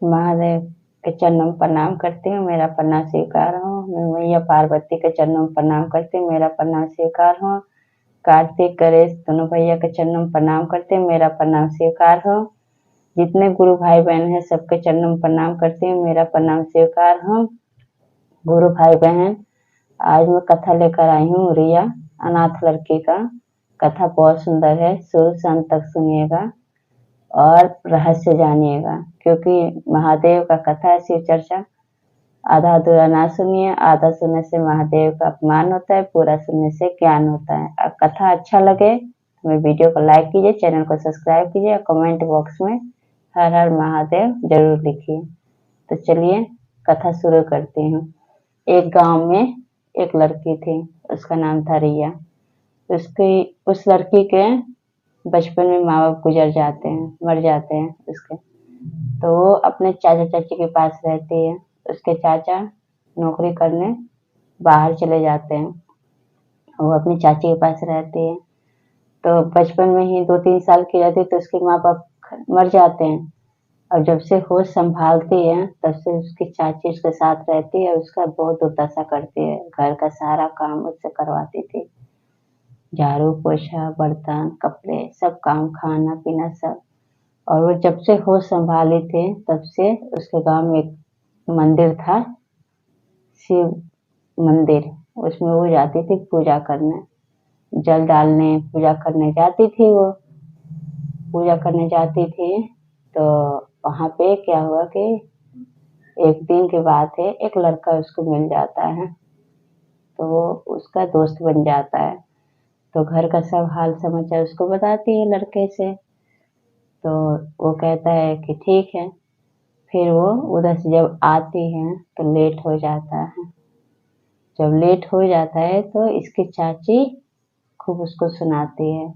महादेव के चरणों में प्रणाम करती हूँ, मेरा प्रणाम स्वीकार हो। मैं मैया पार्वती के चरणों में प्रणाम करती हूँ, मेरा प्रणाम स्वीकार हो। कार्तिक गणेश दोनों भैया के चरणों में प्रणाम करती हूँ, मेरा प्रणाम स्वीकार हो। जितने गुरु भाई बहन हैं सबके चरणों में प्रणाम करती हूँ, मेरा प्रणाम स्वीकार हो। गुरु भाई बहन, आज मैं कथा लेकर आई हूँ रिया अनाथ लड़की का। कथा बहुत सुंदर है, शुरू से अंत तक सुनिएगा और रहस्य जानिएगा, क्योंकि महादेव का कथा है शिव चर्चा। आधा अधूरा ना सुनिए, आधा सुनने से महादेव का अपमान होता है, पूरा सुनने से ज्ञान होता है। अब कथा अच्छा लगे तो मेरे वीडियो को लाइक कीजिए, चैनल को सब्सक्राइब कीजिए और कमेंट बॉक्स में हर हर महादेव जरूर लिखिए। तो चलिए कथा शुरू करती हूँ। एक गांव में एक लड़की थी, उसका नाम था रिया। उस लड़की के बचपन में माँ बाप गुजर जाते हैं, मर जाते हैं उसके। तो वो अपने चाचा चाची के पास रहती है। उसके चाचा नौकरी करने बाहर चले जाते हैं, वो अपनी चाची के पास रहती है। तो बचपन में ही 2-3 साल की रहती है तो उसके माँ बाप मर जाते हैं। और जब से होश संभालती है तब से उसकी चाची उसके साथ रहती है, उसका बहुत दुर्दशा करती है। घर का सारा काम उससे करवाती थी, झाड़ू पोछा बर्तन कपड़े सब काम, खाना पीना सब। और वो जब से होश संभाली थी तब से उसके गांव में एक मंदिर था, शिव मंदिर। उसमें वो जाती थी पूजा करने, जल डालने पूजा करने जाती थी। वो पूजा करने जाती थी तो वहां पे क्या हुआ कि एक दिन की बात है, एक लड़का उसको मिल जाता है तो वो उसका दोस्त बन जाता है। तो घर का सब हाल समाचार उसको बताती है लड़के से। तो वो कहता है कि ठीक है। फिर वो उधर से जब आती है तो लेट हो जाता है। जब लेट हो जाता है तो इसकी चाची खूब उसको सुनाती है,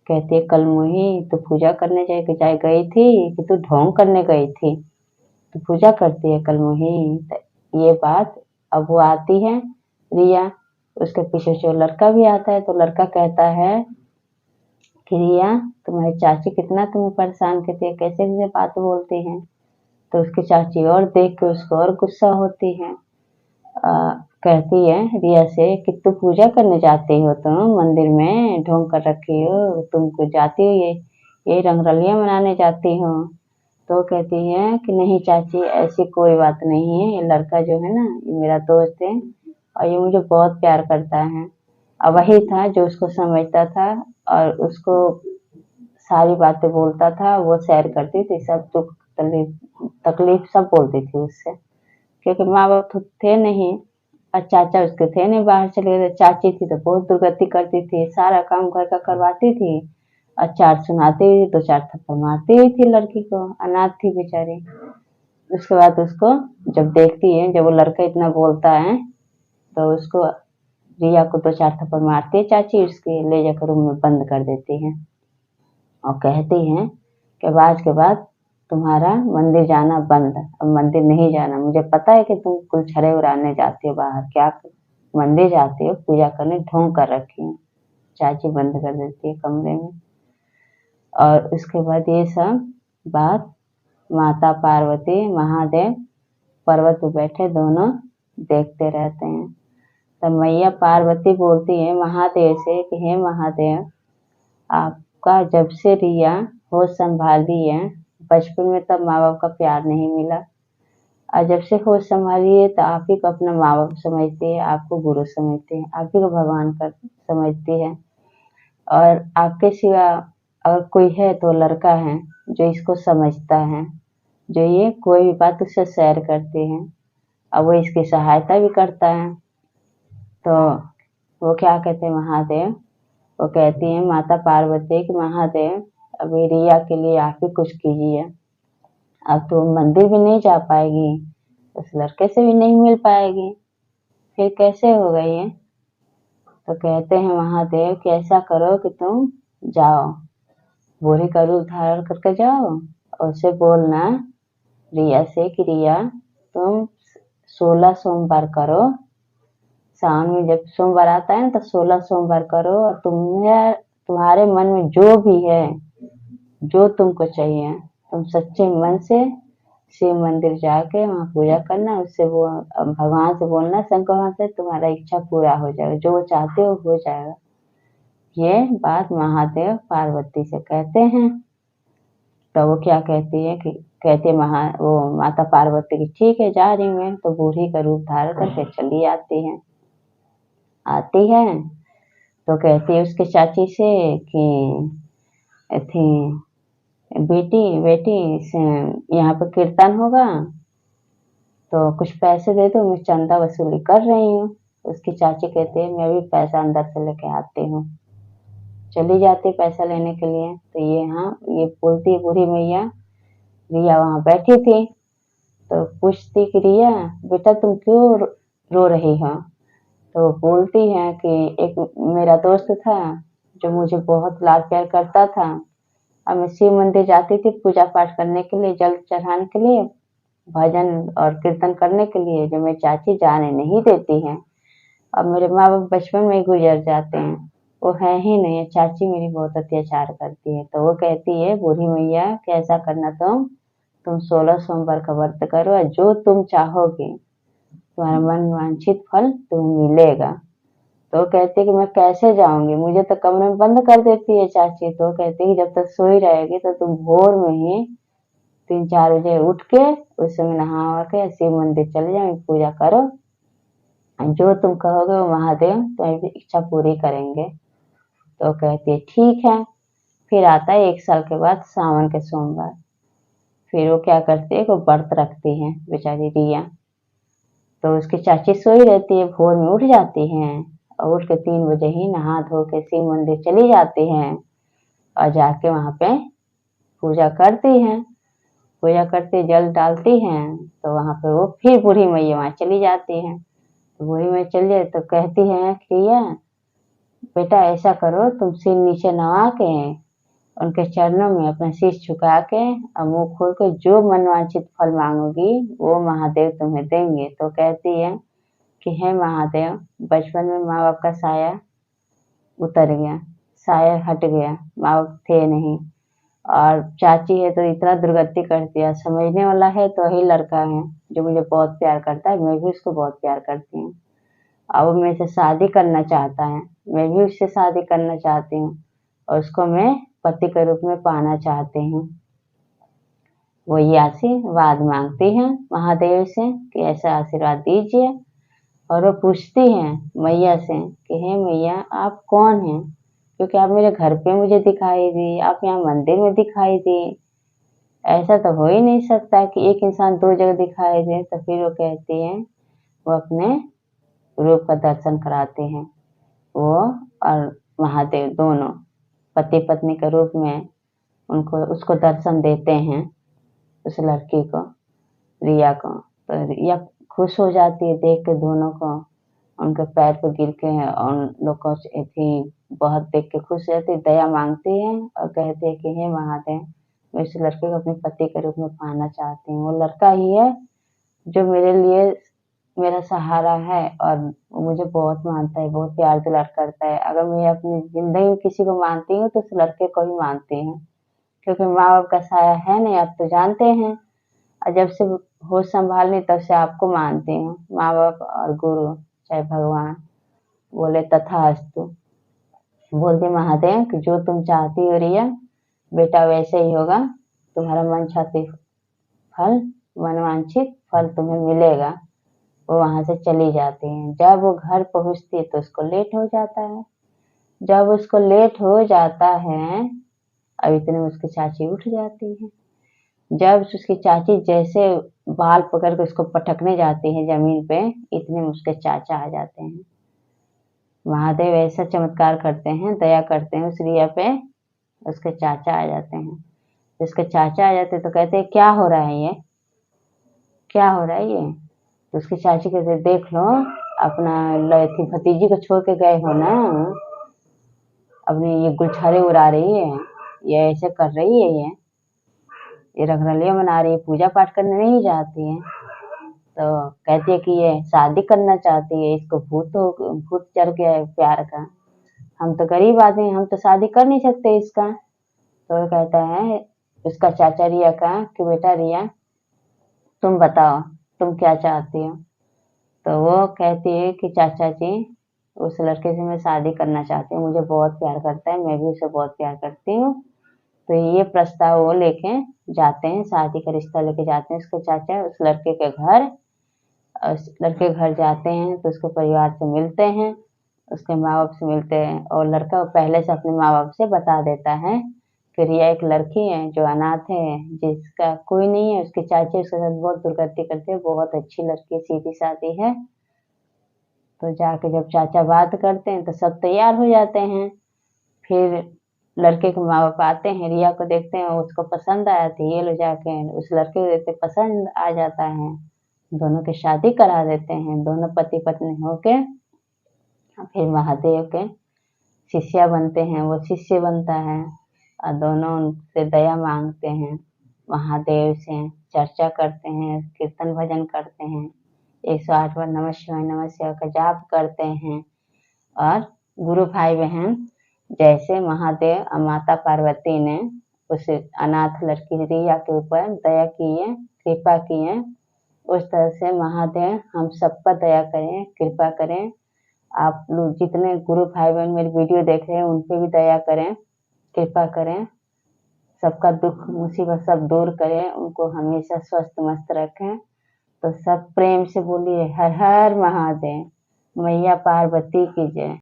कहती है कल मोही तू पूजा करने जाए गई थी कि तू ढोंग करने गई थी, तू पूजा करती है कल मोही। तो ये बात अब वो आती है रिया, उसके पीछे जो लड़का भी आता है तो लड़का कहता है कि रिया तुम्हारी चाची कितना तुम्हें परेशान करती है, कैसे कैसे बात बोलती हैं। तो उसकी चाची और देख के उसको और गुस्सा होती है। कहती है रिया से कि तू पूजा करने जाती हो, तुम मंदिर में ढोंग कर रखी हो, तुमको जाती हो ये रंगरलियां मनाने जाती हो। तो कहती है कि नहीं चाची ऐसी कोई बात नहीं है, ये लड़का जो है ना ये मेरा दोस्त है और ये मुझे बहुत प्यार करता है। और वही था जो उसको समझता था और उसको सारी बातें बोलता था, वो शेयर करती थी सब दुख तकलीफ सब बोलती थी उससे। क्योंकि माँ बाप तो थे नहीं और चाचा उसके थे नहीं, बाहर चले गए। चाची थी तो बहुत दुर्गति करती थी, सारा काम घर का करवाती थी और 4 सुनाती हुई 2-4 थप्पड़ मारती हुई थी लड़की को, अनाथ थी बेचारी। उसके बाद उसको जब देखती है, जब वो लड़का इतना बोलता है तो उसको रिया को 2-4 थप्पड़ मारती है चाची, उसके ले जाकर रूम में बंद कर देती है और कहती हैं कि आज के बाद तुम्हारा मंदिर जाना बंद, अब मंदिर नहीं जाना। मुझे पता है कि तुम गुलछड़े उड़ाने जाती हो बाहर, क्या मंदिर जाती हो पूजा करने, ढोंग कर रखी हो। चाची बंद कर देती है कमरे में। और उसके बाद ये सब बात माता पार्वती महादेव पर्वत पे बैठे दोनों देखते रहते हैं। तब मैया पार्वती बोलती है महादेव से कि हे महादेव, आपका जब से रिया होश संभाली है, बचपन में तब माँ बाप का प्यार नहीं मिला और जब से होश संभाली है तो आप ही को अपना माँ बाप समझती है, आपको गुरु समझती है, आप ही को भगवान कर समझती है। और आपके सिवा अगर कोई है तो लड़का है जो इसको समझता है, जो ये कोई भी बात उससे शेयर करती है और वो इसकी सहायता भी करता है। तो वो क्या कहते हैं महादेव, वो कहती है माता पार्वती कि महादेव अभी रिया के लिए आप ही कुछ कीजिए। अब तो मंदिर भी नहीं जा पाएगी, उस लड़के से भी नहीं मिल पाएगी, फिर कैसे होगा ये। तो कहते हैं महादेव कि ऐसा करो कि तुम जाओ, बोरी का रूप धारण करके जाओ और उसे बोलना रिया से कि रिया तुम 16 सोमवार करो, सावन में जब सोमवार आता है ना तो 16 सोमवार करो और तुम्हारे मन में जो भी है, जो तुमको चाहिए, तुम सच्चे मन से शिव मंदिर जाके वहाँ पूजा करना, उससे वो भगवान से बोलना, शंकर भगवान से तुम्हारा इच्छा पूरा हो जाएगा, जो वो चाहते हो जाएगा। ये बात महादेव पार्वती से कहते हैं। तो वो क्या कहती है कि कहती है वो माता पार्वती की ठीक है जा रही मैं, तो बूढ़ी का रूप धारण करके चली आती है। तो कहती है उसके चाची से कि थी बेटी बेटी यहाँ पे कीर्तन होगा तो कुछ पैसे दे दो, मैं चंदा वसूली कर रही हूँ। उसकी चाची कहती है मैं भी पैसा अंदर से लेके आती हूँ। चली जाती पैसा लेने के लिए। तो ये बोलती बूढ़ी मैया, रिया वहां बैठी थी, तो पूछती कि रिया बेटा तुम क्यों रो रही हो। तो बोलती है कि एक मेरा दोस्त था जो मुझे बहुत लाड प्यार करता था, अब मैं शिव मंदिर जाती थी पूजा पाठ करने के लिए, जल चढ़ाने के लिए, भजन और कीर्तन करने के लिए, जो मेरी चाची जाने नहीं देती हैं। अब मेरे माँ बाप बचपन में ही गुजर जाते हैं, वो है ही नहीं, चाची मेरी बहुत अत्याचार करती है। तो वो कहती है बूढ़ी मैया कि ऐसा करना तुम 16 सोमवार का व्रत करो और जो तुम चाहोगे तुम्हारा मन वांछित फल तुम्हें मिलेगा। तो कहती है कि मैं कैसे जाऊंगी, मुझे तो कमरे में बंद कर देती है चाची। तो कहती है कि जब तक सोई रहेगी तो तुम भोर में ही 3-4 बजे उठ के उस समय नहा के शिव मंदिर चले जाओ, पूजा करो, जो तुम कहोगे वो महादेव तुम्हारी इच्छा पूरी करेंगे। तो कहती है ठीक है। फिर आता है 1 साल के बाद सावन के सोमवार। फिर वो क्या करती है, वो व्रत रखती है बेचारी रिया। तो उसकी चाची सोई रहती है, भोर में उठ जाती हैं और उठ के 3 बजे ही नहा धो के शिव मंदिर चली जाती हैं और जाके वहां पे पूजा करती हैं। पूजा करती जल डालती हैं, तो वहां पे वो फिर बूढ़ी मैया वहां चली जाती हैं। तो बूढ़ी मैया चली जाए तो कहती है रिया बेटा ऐसा करो, तुम सिर नीचे नवा के उनके चरणों में अपना शीश झुका के और मुंह खोल के जो मनवांछित फल मांगोगी वो महादेव तुम्हें देंगे। तो कहती है कि हे महादेव, बचपन में माँ बाप का साया उतर गया, साया हट गया, माँ बाप थे नहीं, और चाची है तो इतना दुर्गति कर दिया, समझने वाला है तो वही लड़का है जो मुझे बहुत प्यार करता है, मैं भी उसको बहुत प्यार करती हूँ। अब वो मेरे से शादी करना चाहता है, मैं भी उससे शादी करना चाहती हूँ और उसको मैं पति के रूप में पाना चाहती हूँ। वो ये आशीर्वाद मांगती हैं महादेव से कि ऐसा आशीर्वाद दीजिए। और वो पूछती हैं मैया से कि हे मैया आप कौन हैं, क्योंकि आप मेरे घर पे मुझे दिखाई दी, आप यहाँ मंदिर में दिखाई दी, ऐसा तो हो ही नहीं सकता कि एक इंसान 2 जगह दिखाई दे। तो फिर वो कहती हैं, वो अपने रूप का दर्शन कराते हैं, वो और महादेव दोनों पति पत्नी के रूप में उसको दर्शन देते हैं, उस लड़की को, रिया को। तो रिया खुश हो जाती है देख के दोनों को, उनके पैर पे गिर के उन लोग को थी बहुत देख के खुश रहती, दया मांगती है और कहती है कि हे महादेव, मैं इस लड़के को अपने पति के रूप में पाना चाहती हूँ। वो लड़का ही है जो मेरे लिए मेरा सहारा है और मुझे बहुत मानता है, बहुत प्यार दुलार करता है। अगर मैं अपनी जिंदगी में किसी को मानती हूँ तो उस लड़के को ही मानती हूँ, क्योंकि माँ बाप का साया है नहीं, आप तो जानते हैं। और जब से होश संभालनी तब से आपको मानती हूँ, माँ बाप और गुरु चाहे भगवान। बोले तथास्तु। बोलते महादेव कि जो तुम चाहती हो रिया बेटा वैसे ही होगा, तुम्हारा मन चाहती फल मनवांछित फल तुम्हें मिलेगा। वो वहां से चली जाती है। जब वो घर पहुंचती है तो उसको लेट हो जाता है। जब उसको लेट हो जाता है, अब इतने में उसकी चाची उठ जाती है। जब उसकी चाची जैसे बाल पकड़ के उसको पटकने जाती है जमीन पे, इतने में उसके चाचा आ जाते हैं। महादेव ऐसा चमत्कार करते हैं, दया करते हैं उस रिया पे, उसके चाचा आ जाते हैं। उसके चाचा आ जाते हैं तो कहते हैं क्या हो रहा है ये, क्या हो रहा है ये। तो उसकी चाची कहते देख लो, अपना लड़की भतीजी को छोड़ के गए हो ना, अपनी ये गुलछारे उड़ा रही है, ये ऐसे कर रही है, ये रंगरलियां मना रही है, पूजा पाठ करने नहीं जाती है। तो कहती है कि ये शादी करना चाहती है, इसको भूत चढ़ गया है प्यार का, हम तो गरीब आदमी, हम तो शादी कर नहीं सकते इसका। तो वो कहता है उसका चाचा रिया का कि बेटा रिया, तुम बताओ, तुम क्या चाहती हो? तो वो कहती है कि चाचा जी, उस लड़के से मैं शादी करना चाहती हूँ, मुझे बहुत प्यार करता है, मैं भी उसे बहुत प्यार करती हूँ। तो ये प्रस्ताव वो लेके जाते हैं, शादी का रिश्ता लेके जाते हैं उसके चाचा उस लड़के के घर। उस लड़के के घर जाते हैं तो उसके परिवार से मिलते हैं, उसके माँ बाप से मिलते हैं, और लड़का पहले से अपने माँ बाप से बता देता है कि रिया एक लड़की है जो अनाथ है, जिसका कोई नहीं है, उसके चाचा उसके साथ बहुत दुर्गति करते हैं, बहुत अच्छी लड़की है, सीधी सादी है। तो जाके जब चाचा बात करते हैं तो सब तैयार हो जाते हैं। फिर लड़के के माँ बाप आते हैं, रिया को देखते हैं, उसको पसंद आया तो ये लोग जाके उस लड़के को देखते पसंद आ जाता है, दोनों की शादी करा देते हैं, दोनों पति पत्नी होके। फिर महादेव के शिष्या बनते हैं, वो शिष्य बनता है और दोनों उनसे दया मांगते हैं, महादेव से चर्चा करते हैं, कीर्तन भजन करते हैं, 108 बार नमः शिवाय का जाप करते हैं। और गुरु भाई बहन, जैसे महादेव और माता पार्वती ने उस अनाथ लड़की रिया के ऊपर दया की है, कृपा की है, उस तरह से महादेव हम सब पर दया करें, कृपा करें। आप लोग जितने गुरु भाई बहन मेरी वीडियो देख रहे हैं उन पे भी दया करें, कृपा करें, सबका दुख मुसीबत सब दूर करें, उनको हमेशा स्वस्थ मस्त रखें। तो सब प्रेम से बोलिए हर हर महादेव, मैया पार्वती की जय।